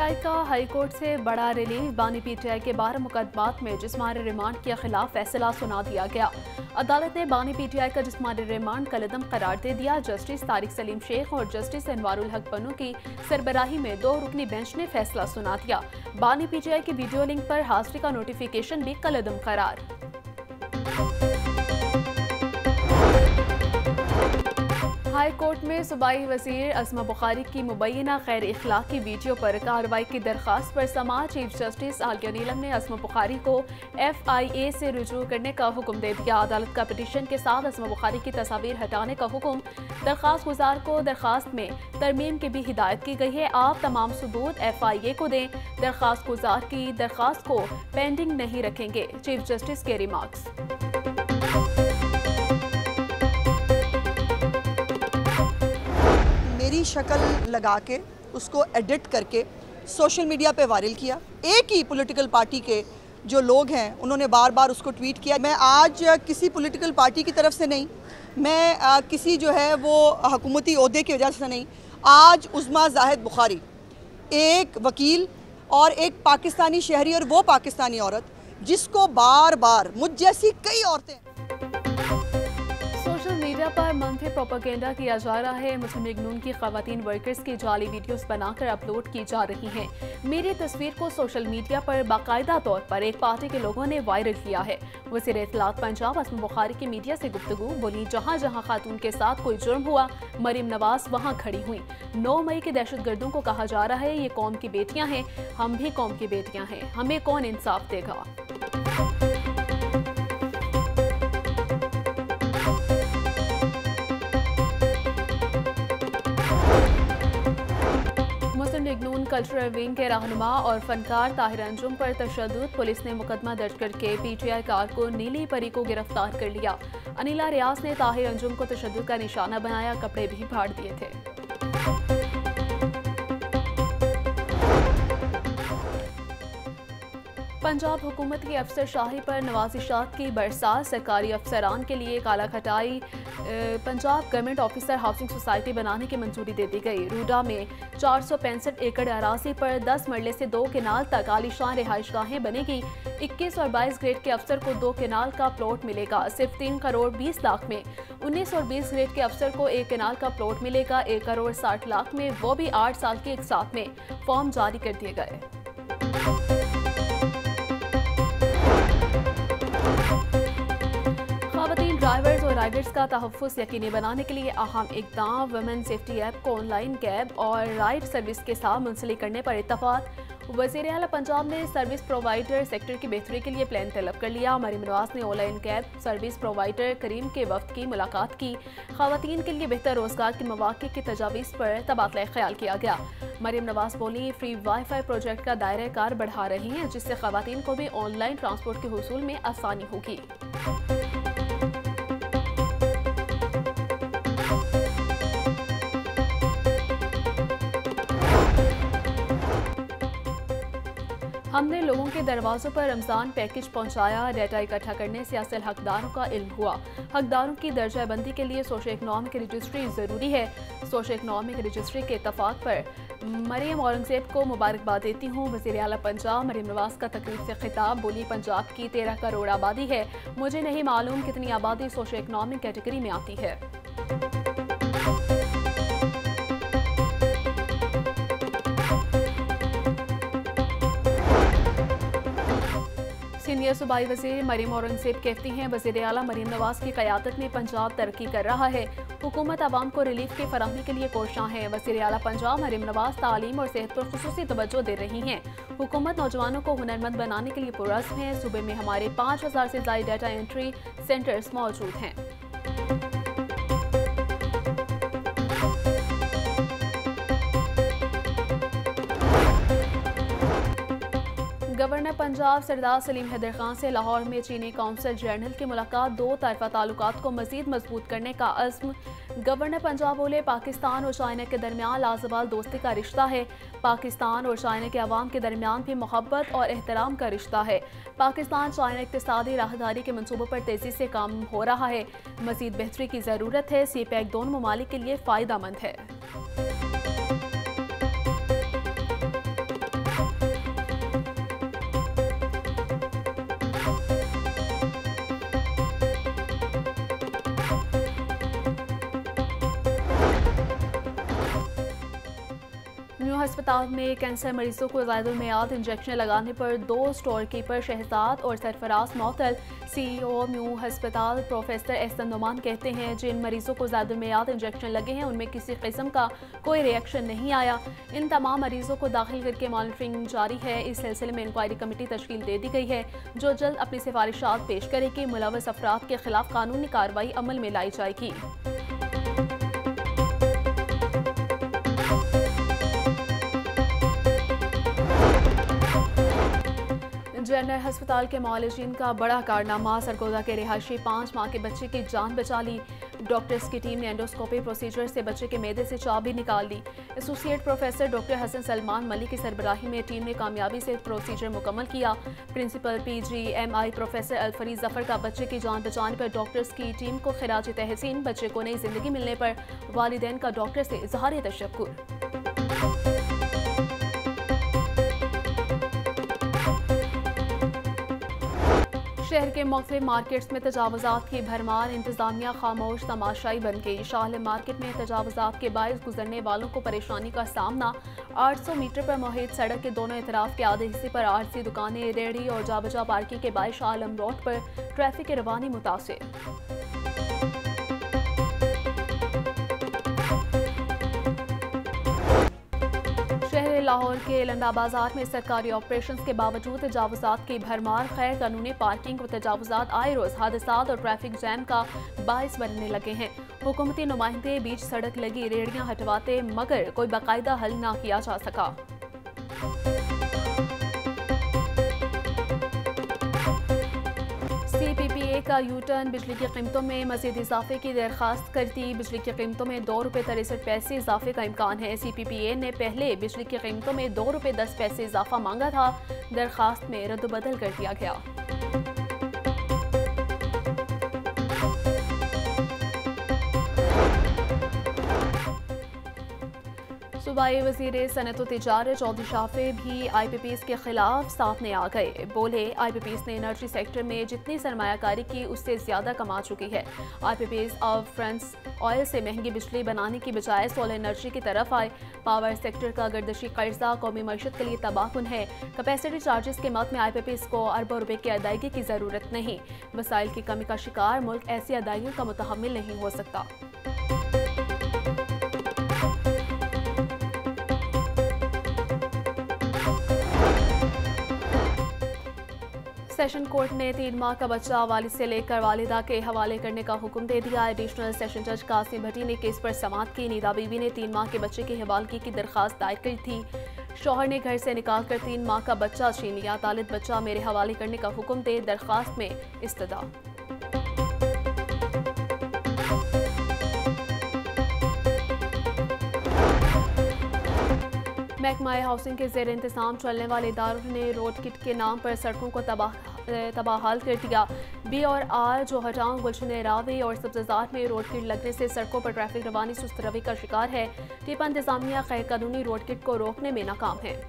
PTI का high court से बड़ा रिलीफ। बानी पीटीआई के 12 मुकदमात में जिस्मानी रिमांड के खिलाफ फैसला सुना दिया गया। अदालत ने बानी पीटीआई का जिस्मानी रिमांड कलअदम करार दे दिया। जस्टिस तारिक सलीम शेख और जस्टिस अनवारुल हक पन्नू की सरबराही में 2 रुकनी बेंच ने फैसला सुना दिया। बानी पीटीआई की वीडियो लिंक पर हाजिरी का नोटिफिकेशन भी कलअदम करार। हाई कोर्ट में सूबाई वजीर असमा बुखारी की मुबैना खैर इखलाकी वीडियो पर कार्रवाई की दरखास्त पर समाअत चीफ जस्टिस आलिया नीलम ने असमा बुखारी को FIA से रुजू करने का हुक्म दे दिया। अदालत का पिटीशन के साथ असमा बुखारी की तस्वीर हटाने का हुक्म। दरखास्त गुजार को दरखास्त में तरमीम की भी हिदायत की गई है। आप तमाम सबूत FIA को दें। दरखास्त गुजार की दरखास्त को पेंडिंग नहीं रखेंगे, चीफ जस्टिस के रिमार्क्स। मेरी शक्ल लगा के उसको एडिट करके सोशल मीडिया पे वायरल किया। एक ही पॉलिटिकल पार्टी के जो लोग हैं उन्होंने बार बार उसको ट्वीट किया। मैं आज किसी पॉलिटिकल पार्टी की तरफ से नहीं, मैं किसी जो है वो हुकूमती ओहदे की वजह से नहीं, आज उज़्मा जाहिद बुखारी एक वकील और एक पाकिस्तानी शहरी और वो पाकिस्तानी औरत जिसको बार बार मुझ जैसी कई औरतें मीडिया पर मनफी प्रोपेगेंडा किया जा रहा है। मुस्लिम लीग नून की खवातीन वर्कर्स की जाली वीडियोस बनाकर अपलोड की जा रही हैं। मेरी तस्वीर को सोशल मीडिया पर बाकायदा तौर पर एक पार्टी के लोगों ने वायरल किया है। वज़ीर इत्तलात पंजाब असमा बुखारी की मीडिया से गुफ्तगू बोली, जहां जहां खातून के साथ कोई जुर्म हुआ मरीम नवाज वहां खड़ी हुई। 9 मई के दहशतगर्दों को कहा जा रहा है ये कौम की बेटियां हैं, हम भी कौम की बेटियां हैं, हमें कौन इंसाफ देगा। मुस्लिम लीग नून कल्चरल विंग के रहनुमा और फनकार ताहिर अंजुम पर तशद्दुद। पुलिस ने मुकदमा दर्ज करके PTI कारकुन नीली परी को गिरफ्तार कर लिया। अनिला रियाज ने ताहिर अंजुम को तशद्दुद का निशाना बनाया, कपड़े भी फाड़ दिए थे। पंजाब हुकूमत की अफसरशाही पर नवाजिशात की बरसात। सरकारी अफसरान के लिए काला खटाई। Punjab government officer housing society बनाने की मंजूरी दे दी गई। रूडा में 465 एकड़ अराजी पर 10 मरले से 2 केनाल तक आलीशान रिहाइशगाहें बनेगी। 21 और 22 ग्रेड के अफसर को 2 केनाल का प्लॉट मिलेगा। सिर्फ 3 करोड़ 20 लाख में 19 और 20 ग्रेड के अफसर को 1 केनाल का प्लॉट मिलेगा। 1 करोड़ 60 लाख में, वो भी 8 साल के एक साथ में फॉर्म जारी कर दिए गए। ड्राइवर्स और राइडर्स का तहफ़्फ़ुज़ यकीनी बनाने के लिए अहम इक़दाम। वुमेन सेफ्टी ऐप को ऑनलाइन कैब और राइड सर्विस के साथ मुंसलिक करने पर इत्तफ़ाक़। वज़ीर आला पंजाब ने सर्विस प्रोवाइडर सेक्टर की बेहतरी के लिए प्लान तलब कर लिया। मरीम नवाज ने ऑनलाइन कैब सर्विस प्रोवाइडर करीम के वफ़द की मुलाकात की। ख़वातीन के लिए बेहतर रोज़गार के मौक़े की तजावीज़ पर तबादला ख्याल किया गया। मरीम नवाज बोली, फ्री वाईफाई प्रोजेक्ट का दायरा कार बढ़ा रही हैं, जिससे ख़वातीन को भी ऑनलाइन ट्रांसपोर्ट के हुसूल में आसानी होगी। हमने लोगों के दरवाज़ों पर रमज़ान पैकेज पहुंचाया। डाटा इकट्ठा करने से असल हकदारों का इल्म हुआ। हकदारों की दर्जा बंदी के लिए सोशो इकनॉमिक रजिस्ट्री ज़रूरी है। सोशो इकनॉमिक रजिस्ट्री के इत्तफ़ाक़ पर मरीम औरंगज़ेब को मुबारकबाद देती हूँ। वज़ीर आला पंजाब मरीम नवाज का तकरीर से खिताब, बोली, पंजाब की 13 करोड़ आबादी है, मुझे नहीं मालूम कितनी आबादी सोशो इकनॉमिक कैटेगरी में आती है। सीनियर सूबाई वज़ीर मरीम औरंगज़ेब कहती हैं, वज़ीर आला मरीम नवाज की क़यादत में पंजाब तरक्की कर रहा है। हुकूमत आवाम को रिलीफ की फराहमी के लिए कोशां है। वज़ीर आला पंजाब मरीम नवाज तालीम और सेहत पर खुसूसी तवज्जो दे रही हैं। हुकूमत नौजवानों को हुनरमंद बनाने के लिए पुरअज़्म है। सूबे में हमारे 5000 से ज़ायद डाटा एंट्री सेंटर्स मौजूद हैं। गवर्नर पंजाब सरदार सलीम हैदर खान से लाहौर में चीनी कौंसल जनरल की मुलाकात। 2 तरफ़ा ताल्लुकात को मज़ीद मजबूत करने का अज़्म। गवर्नर पंजाब बोले, पाकिस्तान और चाइना के दरमियान लाज़वाल दोस्ती का रिश्ता है। पाकिस्तान और चाइना के अवाम के दरमियान भी मोहब्बत और एहतराम का रिश्ता है। पाकिस्तान चाइना इक़्तिसादी राहदारी के मनसूबों पर तेज़ी से काम हो रहा है। मज़ीद बेहतरी की ज़रूरत है। CPEC दोनों ममालिक के लिए फ़ायदेमंद है। अस्पताल में कैंसर मरीजों को ज़ायदुल मियाद इंजेक्शन लगाने पर 2 स्टोर कीपर शहजाद और सरफराज मोतल। CEO म्यू अस्पताल प्रोफेसर एहसन नुमान कहते हैं जिन मरीजों को ज़ायदुल मियाद इंजेक्शन लगे हैं उनमें किसी किस्म का कोई रिएक्शन नहीं आया। इन तमाम मरीजों को दाखिल करके मॉनिटरिंग जारी है। इस सिलसिले में इंक्वायरी कमेटी तश्कील दे दी गई है जो जल्द अपनी सिफारिशात पेश करेगी। मुलव्वस अफराद के खिलाफ कानूनी कार्रवाई अमल में लाई जाएगी। जनरल अस्पताल के मॉलिजीन का बड़ा कारनामा, सरगोदा के रिहायशी 5 माह के बच्चे की जान बचा ली। डॉक्टर्स की टीम ने एंडोस्कोपी प्रोसीजर से बच्चे के मैदे से चाबी निकाल ली। Associate professor doctor Hasan Salman Malik की सरबराही में टीम ने कामयाबी से प्रोसीजर मुकम्मल किया। प्रिंसिपल PGMI प्रोफेसर अलफरीज जफर का बच्चे की जान बचाने पर डॉक्टर्स की टीम को खिराज तहसीन। बच्चे को नई जिंदगी मिलने पर वालिदैन का डॉक्टर से इजहार तशक्कुर। शहर के मुख्तलिफ मार्केट्स में तजावुज़ात की भरमार, इंतजामिया खामोश तमाशाई बन गई। शाहलिम मार्केट में तजावुज़ात के बायस गुजरने वालों को परेशानी का सामना। 800 मीटर पर मुहित सड़क के दोनों इतराफ के आधे हिस्से पर आरसी दुकानें, रेहड़ी और जाबजा पार्किंग के बायस शाहलिम रोड पर ट्रैफिक की रवानी मुतासिर। लाहौर के लंडा बाजार में सरकारी ऑपरेशंस के बावजूद तजावुज़ात की भरमार। खैर कानूनी पार्किंग व तजावुज़ात आए रोज़ हादसात और ट्रैफिक जैम का बायस बनने लगे हैं। हुकूमती नुमाइंदे बीच सड़क लगी रेहड़ियां हटवाते मगर कोई बाकायदा हल ना किया जा सका। CPPA का यूटर्न, बिजली की कीमतों में मज़ीद इजाफे की दरख्वास्त करती। बिजली की कीमतों में ₹2.63 इजाफे का इम्कान है। CPPA ने पहले बिजली की कीमतों में ₹2.10 इजाफा मांगा था। दरख्वास्त में रद्दबदल कर दिया गया। सूबाई वज़ीर सनअत व तिजारत चौधरी शाफे भी IPPs के खिलाफ सामने आ गए। बोले IPPs ने एनर्जी सेक्टर में जितनी सरमायाकारी की उससे ज़्यादा कमा चुकी है। IPPs अब फ्रांस ऑयल से महंगी बिजली बनाने की बजाय सोलर एनर्जी की तरफ आए। पावर सेक्टर का गर्दशी कर्जा कौमी मईशत के लिए तबाहकुन है। कैपेसिटी चार्जेस के मद में IPPs को अरबों रुपए की अदायगी की ज़रूरत नहीं। वसाइल की कमी का शिकार मुल्क ऐसी अदायगियों का मुतहम्मिल नहीं हो सकता। सेशन कोर्ट ने 3 माह का बच्चा वालिद से लेकर वालिदा के हवाले करने का हुक्म दे दिया। एडिशनल सेशन जज कासिम भट्टी ने केस पर समाअत की। नीदा बीवी ने 3 माह के बच्चे की हवालगी की दरख्वास्त दायर की थी। शौहर ने घर से निकाल कर 3 माह का बच्चा छीन लिया। तालिद बच्चा मेरे हवाले करने का हुक्म दे, दरख्वास्त में इस्तदा। महकमा हाउसिंग के ज़ेर इंतज़ाम चलने वाले इदारों ने रोड किट के नाम पर सड़कों को तबाहाल कर दिया। B और R जो हटाऊं, गुलशन रावी और सब्ज़ार में रोड किट लगने से सड़कों पर ट्रैफिक रवानी सुस्त रवि का शिकार है। टिपा इंतजामिया गैर कानूनी रोड किट को रोकने में नाकाम है।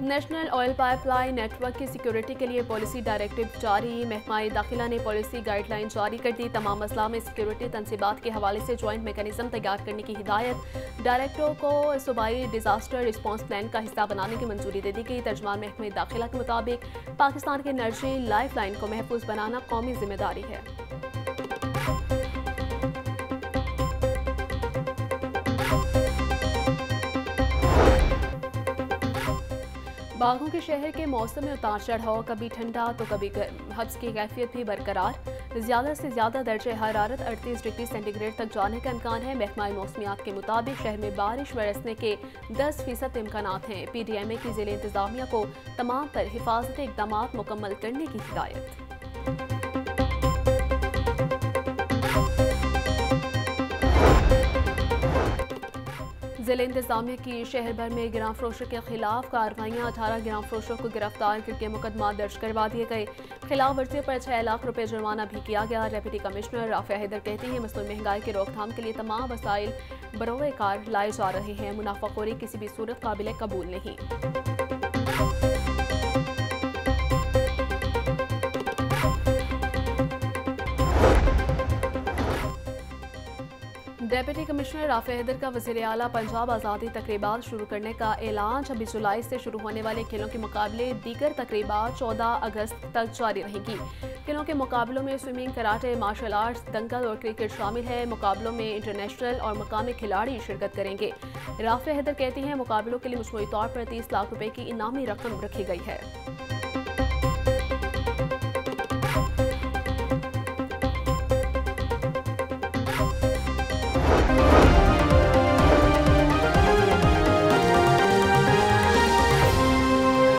नेशनल ऑयल पाइपलाइन नेटवर्क की सिक्योरिटी के लिए पॉलिसी डायरेक्टिव जारी। महकमा दाखिला ने पॉलिसी गाइडलाइन जारी कर दी। तमाम मसला में सिक्योरिटी तनसीबात के हवाले से ज्वाइंट मैकेनिज्म तैयार करने की हिदायत। डायरेक्टरों को सूबाई डिजास्टर रिस्पॉन्स प्लान का हिस्सा बनाने की मंजूरी दे दी गई। तर्जमान महकमे दाखिला के मुताबिक पाकिस्तान की एनर्जी लाइफ लाइन को महफूज बनाना कौमी जिम्मेदारी है। बागों के शहर के मौसम में उतार चढ़ाव, कभी ठंडा तो कभी गर्म। हब्स की कैफियत भी बरकरार। ज़्यादा से ज़्यादा दर्जे हरारत 38 डिग्री सेंटीग्रेड तक जाने का इम्कान है। महकमा मौसमियात के मुताबिक शहर में बारिश बरसने के 10% इम्कानात हैं। PDMA की ज़िले इंतज़ामिया को तमाम पर हिफाजती इक़दाम मुकम्मल करने की हिदायत। ज़िले इंतज़ामिया की शहर भर में गिरां फरोशों के खिलाफ कार्रवाइयाँ। 18 गिरां फरोशों को गिरफ्तार करके मुकदमा दर्ज करवा दिए गए। खिलाफ वर्जियों पर 6 लाख रुपए जुर्माना भी किया गया। डिप्टी कमिश्नर राफिया हैदर कहती हैं मसलन महंगाई की रोकथाम के लिए तमाम वसाइल बरोए कार लाए जा रहे हैं। मुनाफाखोरी किसी भी सूरत काबिल कबूल नहीं। डेप्यूटी कमिश्नर राफे हैदर का वज़ीर आला पंजाब आज़ादी तकरीबात शुरू करने का ऐलान। 26 जुलाई से शुरू होने वाले खेलों के मुकाबले दीगर तकरीबात 14 अगस्त तक जारी रहेंगी। खेलों के मुकाबलों में स्विमिंग, कराटे, मार्शल आर्ट्स, दंगल और क्रिकेट शामिल है। मुकाबलों में इंटरनेशनल और मकामी खिलाड़ी शिरकत करेंगे। राफे हैदर कहती हैं मुकाबलों के लिए मजमूई तौर पर 30 लाख रुपए की इनामी रकम रखी गई है।